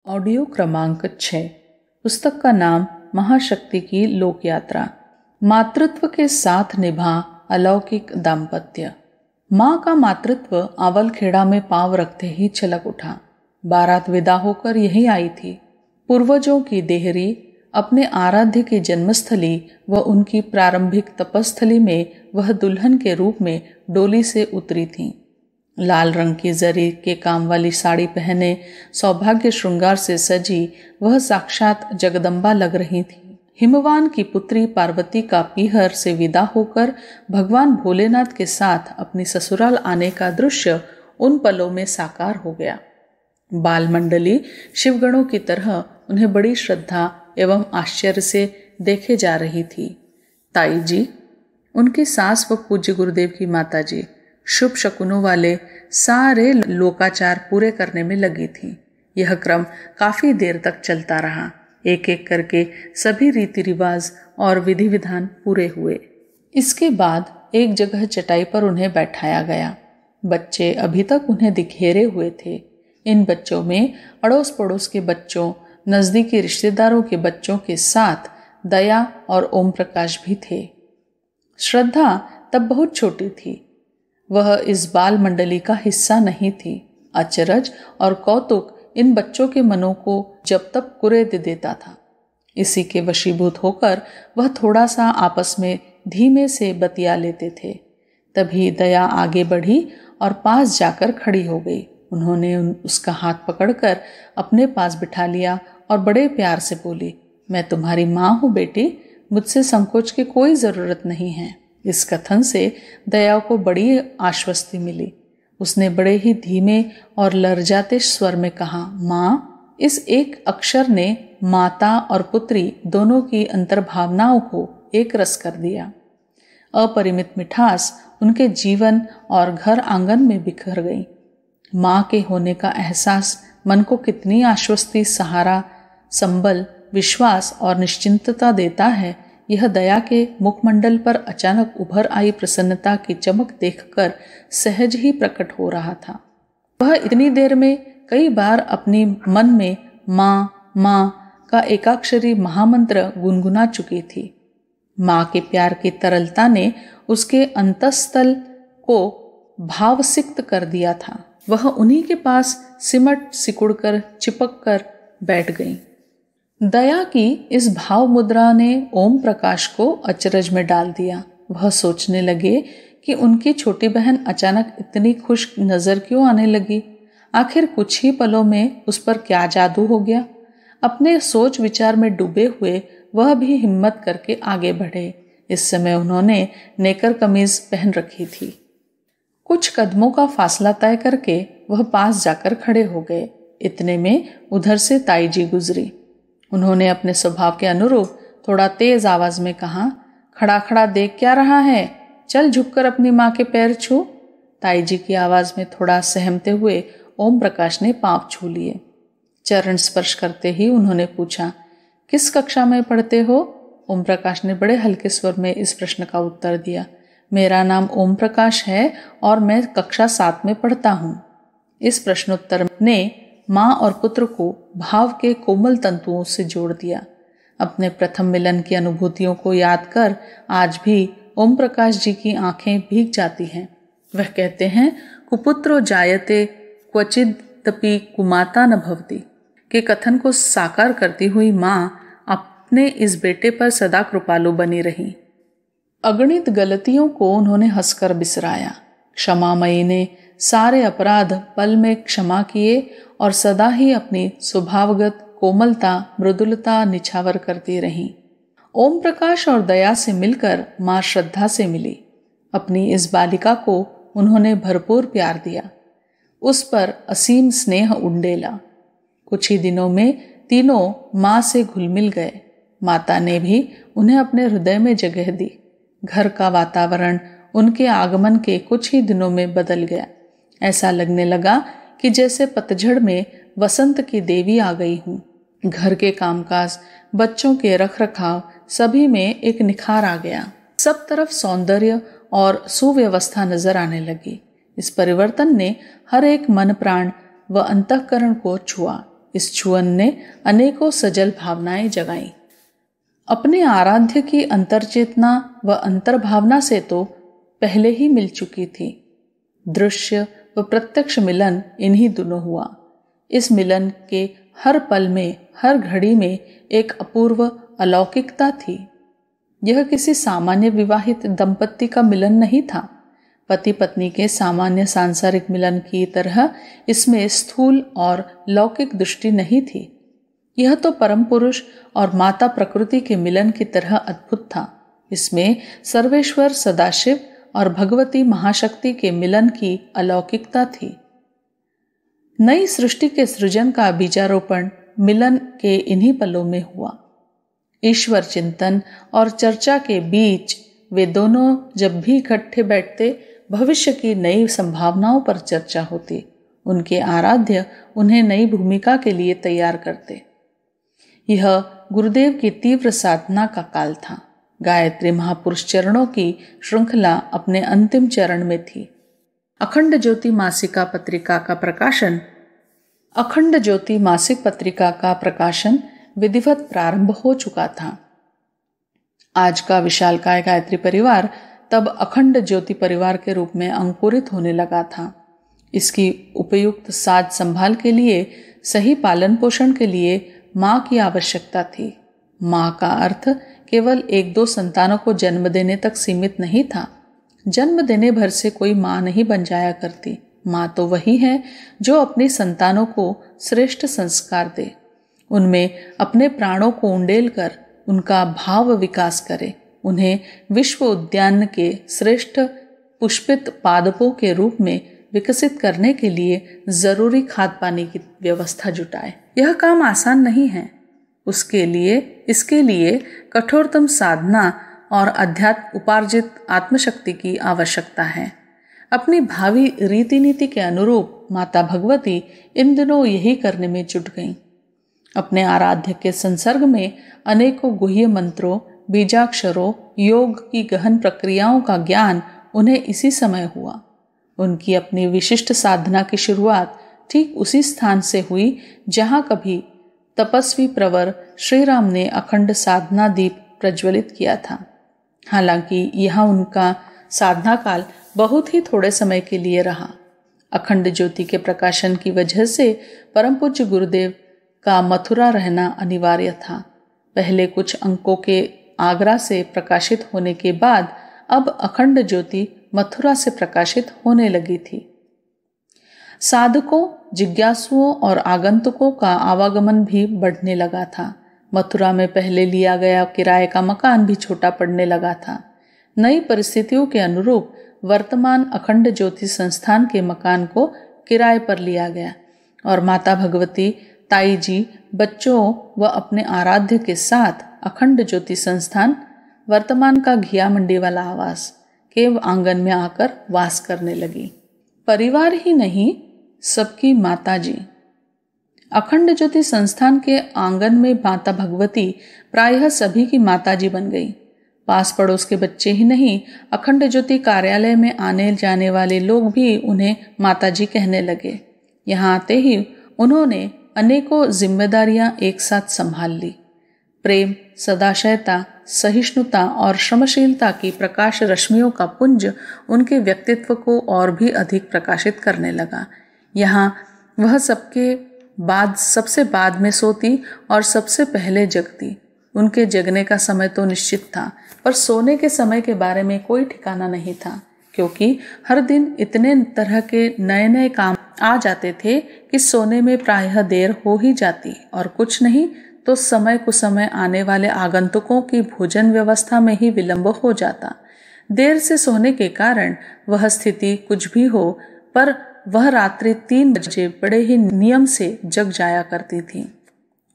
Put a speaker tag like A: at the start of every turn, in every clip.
A: Audio क्रमांक 6। पुस्तक का नाम महाशक्ति की लोक यात्रा। मातृत्व के साथ निभा अलौकिक दाम्पत्य। माँ का मातृत्व आवलखेड़ा में पांव रखते ही छलक उठा। बारात विदा होकर यही आई थी। पूर्वजों की देहरी अपने आराध्य की जन्मस्थली व उनकी प्रारंभिक तपस्थली में वह दुल्हन के रूप में डोली से उतरी थीं। लाल रंग की जरी के काम वाली साड़ी पहने सौभाग्य श्रृंगार से सजी वह साक्षात जगदम्बा लग रही थी। हिमवान की पुत्री पार्वती का पीहर से विदा होकर भगवान भोलेनाथ के साथ अपनी ससुराल आने का दृश्य उन पलों में साकार हो गया। बाल मंडली शिवगणों की तरह उन्हें बड़ी श्रद्धा एवं आश्चर्य से देखे जा रही थी। ताई जी, उनकी सास व पूज्य गुरुदेव की माता जी शुभ शकुनों वाले सारे लोकाचार पूरे करने में लगी थी। यह क्रम काफी देर तक चलता रहा। एक एक करके सभी रीति रिवाज और विधि विधान पूरे हुए। इसके बाद एक जगह चटाई पर उन्हें बैठाया गया। बच्चे अभी तक उन्हें दिखेरे हुए थे। इन बच्चों में अड़ोस पड़ोस के बच्चों, नजदीकी रिश्तेदारों के बच्चों के साथ दया और ओम प्रकाश भी थे। श्रद्धा तब बहुत छोटी थी। वह इस बाल मंडली का हिस्सा नहीं थी। अचरज और कौतुक इन बच्चों के मनों को जब तक कुरेद देता था। इसी के वशीभूत होकर वह थोड़ा सा आपस में धीमे से बतिया लेते थे। तभी दया आगे बढ़ी और पास जाकर खड़ी हो गई। उन्होंने उसका हाथ पकड़कर अपने पास बिठा लिया और बड़े प्यार से बोली, मैं तुम्हारी माँ हूँ बेटी, मुझसे संकोच की कोई ज़रूरत नहीं है। इस कथन से दया को बड़ी आश्वस्ति मिली। उसने बड़े ही धीमे और लर्जाते स्वर में कहा, माँ। इस एक अक्षर ने माता और पुत्री दोनों की अंतर्भावनाओं को एक रस कर दिया। अपरिमित मिठास उनके जीवन और घर आंगन में बिखर गई। माँ के होने का एहसास मन को कितनी आश्वस्ति, सहारा, संबल, विश्वास और निश्चिंतता देता है, यह दया के मुखमंडल पर अचानक उभर आई प्रसन्नता की चमक देखकर सहज ही प्रकट हो रहा था। वह इतनी देर में कई बार अपनी मन में माँ माँ का एकाक्षरी महामंत्र गुनगुना चुकी थी। माँ के प्यार की तरलता ने उसके अंतःस्थल को भावसिक्त कर दिया था। वह उन्हीं के पास सिमट सिकुड़कर चिपक कर बैठ गई। दया की इस भाव मुद्रा ने ओम प्रकाश को अचरज में डाल दिया। वह सोचने लगे कि उनकी छोटी बहन अचानक इतनी खुश नजर क्यों आने लगी। आखिर कुछ ही पलों में उस पर क्या जादू हो गया। अपने सोच विचार में डूबे हुए वह भी हिम्मत करके आगे बढ़े। इस समय उन्होंने नेकर कमीज पहन रखी थी। कुछ कदमों का फासला तय करके वह पास जाकर खड़े हो गए। इतने में उधर से ताई जी गुजरी। उन्होंने अपने स्वभाव के अनुरूप थोड़ा तेज आवाज में कहा, खड़ा खड़ा देख क्या रहा है, चल झुककर अपनी माँ के पैर छू। ताई जी की आवाज में थोड़ा सहमते हुए ओम प्रकाश ने पांव छू लिए। चरण स्पर्श करते ही उन्होंने पूछा, किस कक्षा में पढ़ते हो? ओम प्रकाश ने बड़े हल्के स्वर में इस प्रश्न का उत्तर दिया, मेरा नाम ओम प्रकाश है और मैं कक्षा 7 में पढ़ता हूँ। इस प्रश्नोत्तर ने माँ और पुत्र को भाव के कोमल तंतुओं से जोड़ दिया। अपने प्रथम मिलन की अनुभूतियों को याद कर आज भी ओम प्रकाश जी की आंखें भीग जाती हैं। वह कहते हैं, कुपुत्रो जायते क्वचिदपि कुमाता न भवति के कथन को साकार करती हुई माँ अपने इस बेटे पर सदा कृपालु बनी रही। अगणित गलतियों को उन्होंने हंसकर बिसराया। क्षमामयी ने सारे अपराध पल में क्षमा किए और सदा ही अपनी स्वभावगत कोमलता, मृदुलता निछावर करती रहीं। ओम प्रकाश और दया से मिलकर मां श्रद्धा से मिली। अपनी इस बालिका को उन्होंने भरपूर प्यार दिया। उस पर असीम स्नेह उंडेला। कुछ ही दिनों में तीनों मां से घुल मिल गए। माता ने भी उन्हें अपने हृदय में जगह दी। घर का वातावरण उनके आगमन के कुछ ही दिनों में बदल गया। ऐसा लगने लगा कि जैसे पतझड़ में वसंत की देवी आ गई हूँ। घर के कामकाज, बच्चों के रखरखाव, सभी में एक निखार आ गया। सब तरफ सौंदर्य और सुव्यवस्था नजर आने लगी। इस परिवर्तन ने हर एक मन प्राण व अंतःकरण को छुआ। इस छुअन ने अनेकों सजल भावनाएं जगाई। अपने आराध्य की अंतर्चेतना व अंतर्भावना से तो पहले ही मिल चुकी थी। दृश्य व प्रत्यक्ष मिलन इन्हीं दोनों हुआ। इस मिलन के हर पल में, हर घड़ी में एक अपूर्व अलौकिकता थी। यह किसी सामान्य विवाहित दंपति का मिलन नहीं था। पति पत्नी के सामान्य सांसारिक मिलन की तरह इसमें स्थूल और लौकिक दृष्टि नहीं थी। यह तो परम पुरुष और माता प्रकृति के मिलन की तरह अद्भुत था। इसमें सर्वेश्वर सदाशिव और भगवती महाशक्ति के मिलन की अलौकिकता थी। नई सृष्टि के सृजन का बीजारोपण मिलन के इन्हीं पलों में हुआ। ईश्वर चिंतन और चर्चा के बीच वे दोनों जब भी इकट्ठे बैठते, भविष्य की नई संभावनाओं पर चर्चा होती। उनके आराध्य उन्हें नई भूमिका के लिए तैयार करते। यह गुरुदेव की तीव्र साधना का काल था। गायत्री महापुरुष चरणों की श्रृंखला अपने अंतिम चरण में थी। अखंड ज्योति मासिका पत्रिका का प्रकाशन विधिवत प्रारंभ हो चुका था। आज का विशालकाय गायत्री परिवार तब अखंड ज्योति परिवार के रूप में अंकुरित होने लगा था। इसकी उपयुक्त साज संभाल के लिए, सही पालन पोषण के लिए माँ की आवश्यकता थी। माँ का अर्थ केवल 1-2 संतानों को जन्म देने तक सीमित नहीं था। जन्म देने भर से कोई माँ नहीं बन जाया करती। माँ तो वही है जो अपनी संतानों को श्रेष्ठ संस्कार दे, उनमें अपने प्राणों को उंडेल कर उनका भाव विकास करे, उन्हें विश्व उद्यान के श्रेष्ठ पुष्पित पादपों के रूप में विकसित करने के लिए जरूरी खाद पानी की व्यवस्था जुटाए। यह काम आसान नहीं है। इसके लिए कठोरतम साधना और अध्यात्म उपार्जित आत्मशक्ति की आवश्यकता है। अपनी भावी रीति नीति के अनुरूप माता भगवती इन दिनों यही करने में जुट गईं। अपने आराध्य के संसर्ग में अनेकों गुह्य मंत्रों, बीजाक्षरों, योग की गहन प्रक्रियाओं का ज्ञान उन्हें इसी समय हुआ। उनकी अपनी विशिष्ट साधना की शुरुआत ठीक उसी स्थान से हुई जहां कभी तपस्वी प्रवर श्री राम ने अखंड साधना दीप प्रज्वलित किया था। हालांकि यहाँ उनका साधना काल बहुत ही थोड़े समय के लिए रहा। अखंड ज्योति के प्रकाशन की वजह से परम पूज्य गुरुदेव का मथुरा रहना अनिवार्य था। पहले कुछ अंकों के आगरा से प्रकाशित होने के बाद अब अखंड ज्योति मथुरा से प्रकाशित होने लगी थी। साधकों, जिज्ञासुओं और आगंतुकों का आवागमन भी बढ़ने लगा था। मथुरा में पहले लिया गया किराए का मकान भी छोटा पड़ने लगा था। नई परिस्थितियों के अनुरूप वर्तमान अखंड ज्योति संस्थान के मकान को किराए पर लिया गया और माता भगवती, ताई जी, बच्चों व अपने आराध्य के साथ अखंड ज्योति संस्थान, वर्तमान का घिया मंडी वाला आवास के आंगन में आकर वास करने लगी। परिवार ही नहीं, सबकी माता जी। अखंड ज्योति संस्थान के आंगन में माता भगवती प्रायः सभी की माता जी बन गई। पास पड़ोस के बच्चे ही नहीं, अखंड ज्योति कार्यालय में आने जाने वाले लोग भी उन्हें माता जी कहने लगे। यहाँ आते ही उन्होंने अनेकों जिम्मेदारियां एक साथ संभाल ली। प्रेम, सदाशयता, सहिष्णुता और श्रमशीलता की प्रकाश रश्मियों का पुंज उनके व्यक्तित्व को और भी अधिक प्रकाशित करने लगा। यहाँ वह सबसे बाद में सोती और सबसे पहले जगती। उनके जगने का समय तो निश्चित था, पर सोने के समय के बारे में कोई ठिकाना नहीं था, क्योंकि हर दिन इतने तरह के नए नए काम आ जाते थे कि सोने में प्रायः देर हो ही जाती और कुछ नहीं तो समय कुसमय आने वाले आगंतुकों की भोजन व्यवस्था में ही विलंब हो जाता। देर से सोने के कारण वह स्थिति कुछ भी हो, पर वह रात्रि 3 बजे बड़े ही नियम से जग जाया करती थी।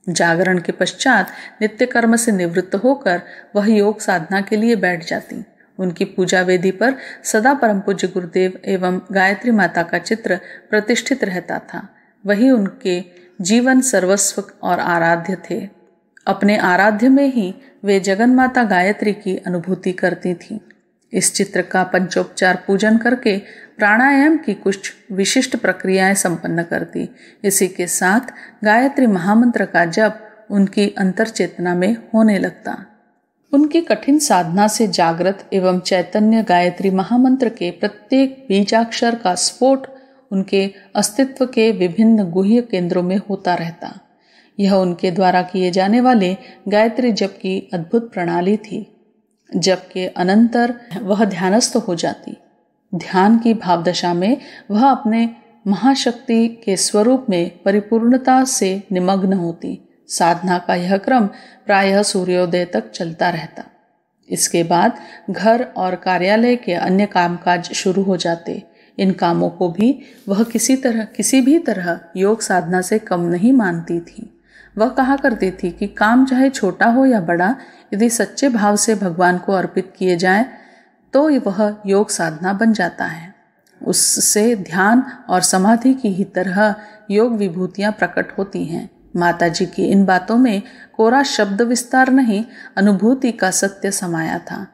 A: जागरण के पश्चात नित्य कर्म से निवृत्त होकर वह योग साधना के लिए बैठ जाती। उनकी पूजा वेदी पर सदा परम पूज्य गुरुदेव एवं गायत्री माता का चित्र प्रतिष्ठित रहता था। वही उनके जीवन सर्वस्व और आराध्य थे। अपने आराध्य में ही वे जगन माता गायत्री की अनुभूति करती थीं। इस चित्र का पंचोपचार पूजन करके प्राणायाम की कुछ विशिष्ट प्रक्रियाएं संपन्न करती। इसी के साथ गायत्री महामंत्र का जप उनकी अंतर चेतना में होने लगता। उनकी कठिन साधना से जागृत एवं चैतन्य गायत्री महामंत्र के प्रत्येक बीजाक्षर का स्फोट उनके अस्तित्व के विभिन्न गुह्य केंद्रों में होता रहता। यह उनके द्वारा किए जाने वाले गायत्री जप की अद्भुत प्रणाली थी। जप के अनंतर वह ध्यानस्थ हो जाती। ध्यान की भावदशा में वह अपने महाशक्ति के स्वरूप में परिपूर्णता से निमग्न होती। साधना का यह क्रम प्रायः सूर्योदय तक चलता रहता। इसके बाद घर और कार्यालय के अन्य कामकाज शुरू हो जाते। इन कामों को भी वह किसी भी तरह योग साधना से कम नहीं मानती थी। वह कहा करती थी कि काम चाहे छोटा हो या बड़ा, यदि सच्चे भाव से भगवान को अर्पित किए जाए तो वह योग साधना बन जाता है। उससे ध्यान और समाधि की ही तरह योग विभूतियां प्रकट होती हैं। माताजी की इन बातों में कोरा शब्द विस्तार नहीं, अनुभूति का सत्य समाया था।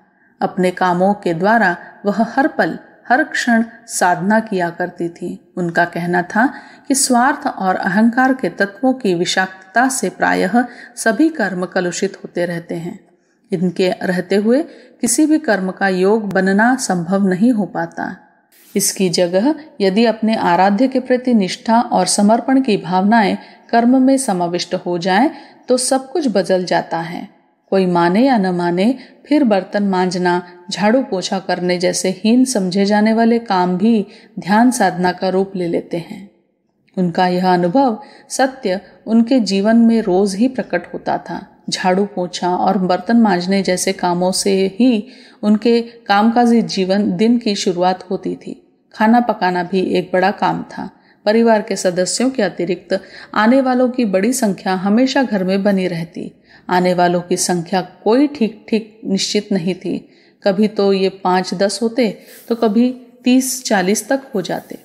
A: अपने कामों के द्वारा वह हर पल हर क्षण साधना किया करती थी। उनका कहना था कि स्वार्थ और अहंकार के तत्वों की विषाक्तता से प्रायः सभी कर्म कलुषित होते रहते हैं। इनके रहते हुए किसी भी कर्म का योग बनना संभव नहीं हो पाता। इसकी जगह यदि अपने आराध्य के प्रति निष्ठा और समर्पण की भावनाएं कर्म में समाविष्ट हो जाएं, तो सब कुछ बदल जाता है। कोई माने या न माने, फिर बर्तन मांजना, झाड़ू पोछा करने जैसे हीन समझे जाने वाले काम भी ध्यान साधना का रूप ले लेते हैं। उनका यह अनुभव सत्य उनके जीवन में रोज ही प्रकट होता था। झाड़ू पोछा और बर्तन मांजने जैसे कामों से ही उनके कामकाजी दिन की शुरुआत होती थी। खाना पकाना भी एक बड़ा काम था। परिवार के सदस्यों के अतिरिक्त आने वालों की बड़ी संख्या हमेशा घर में बनी रहती। आने वालों की संख्या कोई ठीक निश्चित नहीं थी। कभी तो ये 5-10 होते तो कभी 30-40 तक हो जाते।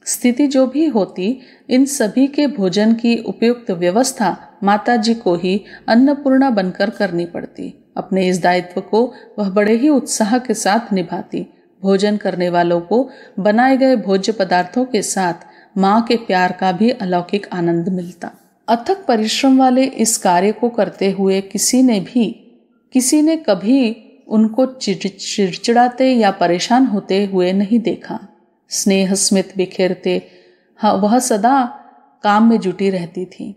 A: स्थिति जो भी होती, इन सभी के भोजन की उपयुक्त व्यवस्था माताजी को ही अन्नपूर्णा बनकर करनी पड़ती। अपने इस दायित्व को वह बड़े ही उत्साह के साथ निभाती। भोजन करने वालों को बनाए गए भोज्य पदार्थों के साथ माँ के प्यार का भी अलौकिक आनंद मिलता। अथक परिश्रम वाले इस कार्य को करते हुए किसी ने कभी उनको चिड़चिड़ाते या परेशान होते हुए नहीं देखा। स्नेह स्मित बिखेरते वह सदा काम में जुटी रहती थी।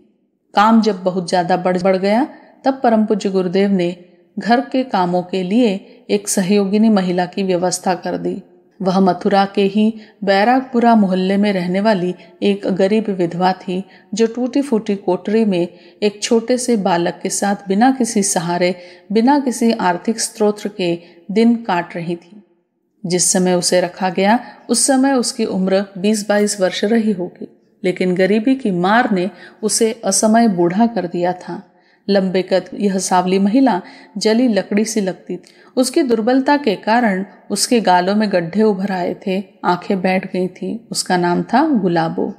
A: काम जब बहुत ज्यादा बढ़ गया, तब परम पूज्य गुरुदेव ने घर के कामों के लिए एक सहयोगिनी महिला की व्यवस्था कर दी। वह मथुरा के ही बैरागपुरा मोहल्ले में रहने वाली एक गरीब विधवा थी, जो टूटी फूटी कोठरी में एक छोटे से बालक के साथ बिना किसी सहारे, बिना किसी आर्थिक स्रोत के दिन काट रही थी। जिस समय उसे रखा गया, उस समय उसकी उम्र 20-22 वर्ष रही होगी, लेकिन गरीबी की मार ने उसे असमय बूढ़ा कर दिया था। लंबे कद यह सावली महिला जली लकड़ी सी लगती थी। उसकी दुर्बलता के कारण उसके गालों में गड्ढे उभर आए थे, आंखें बैठ गई थी। उसका नाम था गुलाबो।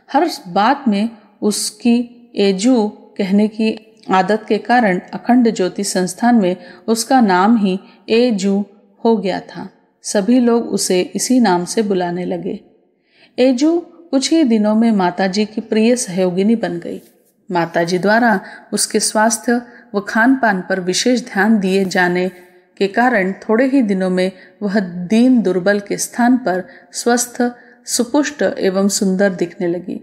A: हर बात में उसकी एजू कहने की आदत के कारण अखंड ज्योति संस्थान में उसका नाम ही एजू हो गया था। सभी लोग उसे इसी नाम से बुलाने लगे। एजू कुछ ही दिनों में माताजी की प्रिय सहयोगिनी बन गई। माताजी द्वारा उसके स्वास्थ्य व खान पान पर विशेष ध्यान दिए जाने के कारण थोड़े ही दिनों में वह दीन दुर्बल के स्थान पर स्वस्थ, सुपुष्ट एवं सुंदर दिखने लगी।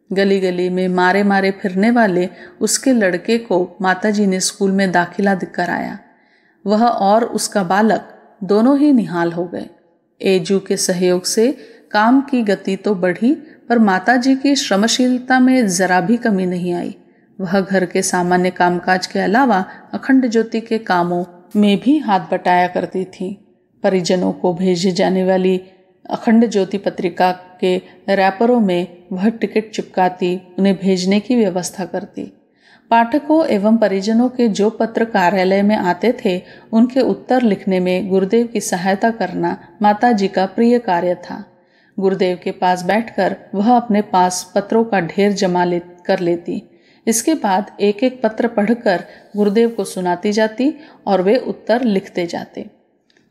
A: गली गली में मारे मारे फिरने वाले उसके लड़के को माताजी ने स्कूल में दाखिला कराया। वह और उसका बालक दोनों ही निहाल हो गए। एजू के सहयोग से काम की गति तो बढ़ी, पर माताजी की श्रमशीलता में जरा भी कमी नहीं आई। वह घर के सामान्य कामकाज के अलावा अखंड ज्योति के कामों में भी हाथ बटाया करती थी। परिजनों को भेजी जाने वाली अखंड ज्योति पत्रिका के रैपरों में वह टिकट चिपकाती, उन्हें भेजने की व्यवस्था करती। पाठकों एवं परिजनों के जो पत्र कार्यालय में आते थे, उनके उत्तर लिखने में गुरुदेव की सहायता करना माताजी का प्रिय कार्य था। गुरुदेव के पास बैठकर वह अपने पास पत्रों का ढेर जमा कर लेती। इसके बाद एक एक पत्र पढ़कर गुरुदेव को सुनाती जाती और वे उत्तर लिखते जाते।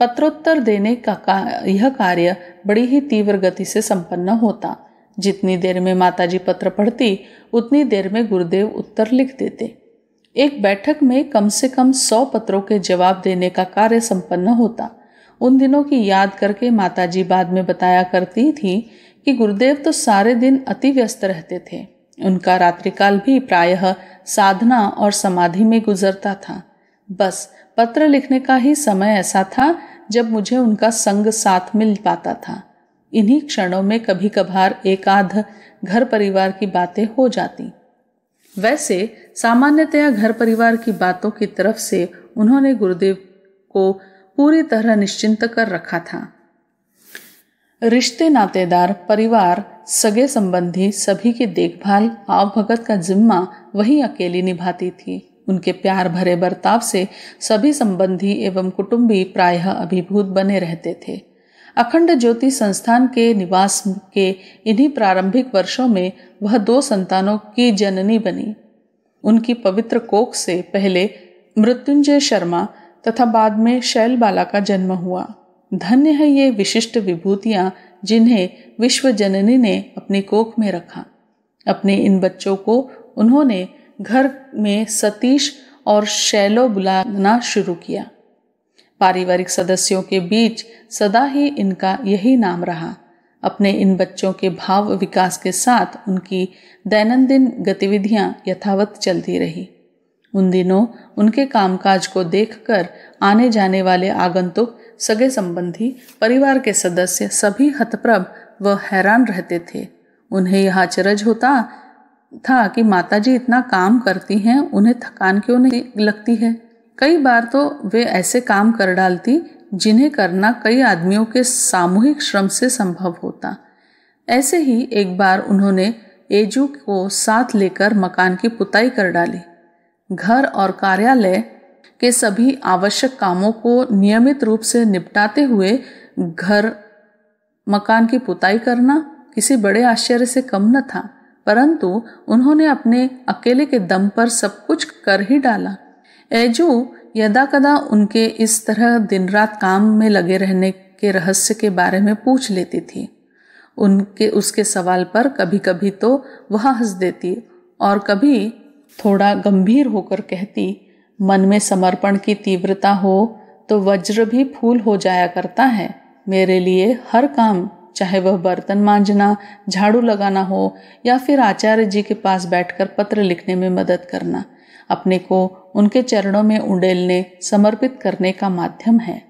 A: पत्रोत्तर देने का यह कार्य बड़ी ही तीव्र गति से संपन्न होता। जितनी देर में माताजी पत्र पढ़ती उतनी देर में गुरुदेव उत्तर लिख देते। एक बैठक में कम से कम 100 पत्रों के जवाब देने का कार्य संपन्न होता। उन दिनों की याद करके माताजी बाद में बताया करती थी कि गुरुदेव तो सारे दिन अति व्यस्त रहते थे। उनका रात्रिकाल भी प्रायः साधना और समाधि में गुजरता था। बस पत्र लिखने का ही समय ऐसा था जब मुझे उनका संग साथ मिल पाता था। इन्हीं क्षणों में कभी कभार एक आध घर परिवार की बातें हो जाती। वैसे सामान्यतया घर परिवार की बातों की तरफ से उन्होंने गुरुदेव को पूरी तरह निश्चिंत कर रखा था। रिश्ते नातेदार, परिवार, सगे संबंधी सभी की देखभाल, आवभगत का जिम्मा वही अकेली निभाती थी। उनके प्यार भरे बर्ताव से सभी संबंधी एवं कुटुंबी प्रायः अभिभूत बने रहते थे। अखंड ज्योति संस्थान के निवास के इन्हीं प्रारंभिक वर्षों में वह 2 संतानों की जननी बनी। उनकी पवित्र कोख से पहले मृत्युंजय शर्मा तथा बाद में शैलबाला का जन्म हुआ। धन्य है ये विशिष्ट विभूतियां जिन्हें विश्व जननी ने अपनी कोख में रखा। अपने इन बच्चों को उन्होंने घर में सतीश और शैलो बुलाना शुरू किया। पारिवारिक सदस्यों के बीच सदा ही इनका यही नाम रहा। अपने इन बच्चों के भाव विकास के साथ उनकी दैनंदिन गतिविधियां यथावत चलती रही। उन दिनों उनके कामकाज को देखकर आने जाने वाले आगंतुक, सगे संबंधी, परिवार के सदस्य सभी हतप्रभ व हैरान रहते थे। उन्हें यह अचरज होता था कि माताजी इतना काम करती हैं, उन्हें थकान क्यों नहीं लगती है। कई बार तो वे ऐसे काम कर डालती जिन्हें करना कई आदमियों के सामूहिक श्रम से संभव होता। ऐसे ही एक बार उन्होंने एजू को साथ लेकर मकान की पुताई कर डाली। घर और कार्यालय के सभी आवश्यक कामों को नियमित रूप से निपटाते हुए घर मकान की पुताई करना किसी बड़े आश्चर्य से कम न था, परंतु उन्होंने अपने अकेले के दम पर सब कुछ कर ही डाला। एजू यदाकदा उनके इस तरह दिन रात काम में लगे रहने के रहस्य के बारे में पूछ लेती थी। उसके सवाल पर कभी कभी तो वह हंस देती और कभी थोड़ा गंभीर होकर कहती, मन में समर्पण की तीव्रता हो तो वज्र भी फूल हो जाया करता है। मेरे लिए हर काम, चाहे वह बर्तन मांजना, झाड़ू लगाना हो या फिर आचार्य जी के पास बैठकर पत्र लिखने में मदद करना, अपने को उनके चरणों में उंडेलने, समर्पित करने का माध्यम है।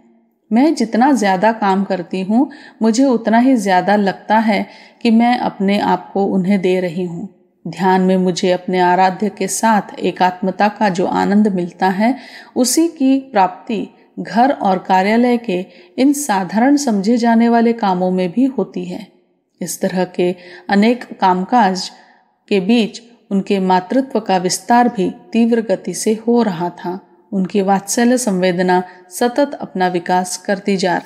A: मैं जितना ज्यादा काम करती हूँ, मुझे उतना ही ज्यादा लगता है कि मैं अपने आप को उन्हें दे रही हूँ। ध्यान में मुझे अपने आराध्य के साथ एकात्मता का जो आनंद मिलता है, उसी की प्राप्ति घर और कार्यालय के इन साधारण समझे जाने वाले कामों में भी होती है। इस तरह के अनेक कामकाज के बीच उनके मातृत्व का विस्तार भी तीव्र गति से हो रहा था। उनकी वात्सल्य संवेदना सतत अपना विकास करती जा